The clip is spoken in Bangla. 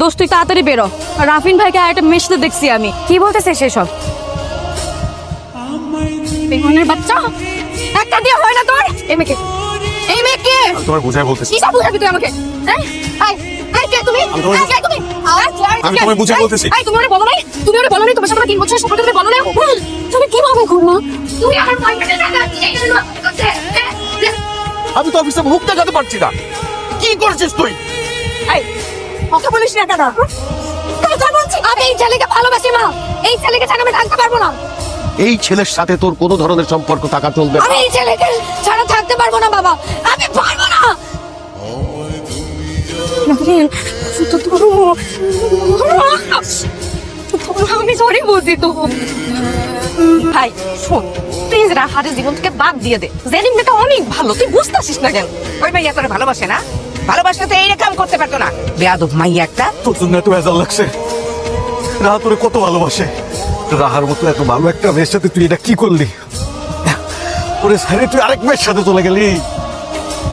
দোস্ত তুই তাড়াতাড়ি বেরো, রাফিন ভাইকে আর একটা মেশতে দেখছি আমি। কি বলতেছে সেসব? বেগুনের বাচ্চা একটা দিয়ে হয় না তোর। এই মেয়েকে, এই মেয়েকে তোমার বুঝাই বলতেছি। কি সব বুঝাবি তুই আমাকে? হ্যাঁ কে তুমি? কে তুমি? আমি তোমায় বুঝাই বলতেছি। তুমি ওরে বলো নাই, তুমি ওরে বলো নাই তোমার সাথে 3 বছর সম্পর্ক, তুমি বলো নাই তুমি কিভাবে করলো? তুমি আমার বয়ফ্রেন্ডের টাকা এই জন্য করতে। আমি তো অফিসে মুখ দেখাতে পারছি না। কি করছিস তুই? এই কথা বলিস না কেন? কথা বলছি, আমি এই ছেলেকে ভালোবাসি মা, এই ছেলেকে ছাড়া আমি থাকতে পারবো না। এই ছেলের সাথে তোর কোনো ধরনের সম্পর্ক থাকা চলবে না। আমি এই ছেলেকে ছাড়া থাকতে পারবো না বাবা, আমি পারবো না। আমি সরি বলছি তো ভাই। শোন প্লিজ রাফারের জীবন থেকে বাদ দিয়ে দে। জেনিম মেয়েটা অনেক ভালো, তুই বুঝতেছিস না কেন? ওই মাইয়া তোরে ভালোবাসে না? ভালোবাসলে তো এই কাম করতে পারতো না। বেয়াদব মাইয়া একটা। তোর জন্য এত ভেজাল লাগছে। রাহা তোরে কত ভালোবাসে। রাহার মতো এত ভালো একটা মেয়ের সাথে তুই এটা কি করলি? ওরে সাইরে তুই আরেক মেয়ের সাথে চলে গেলি।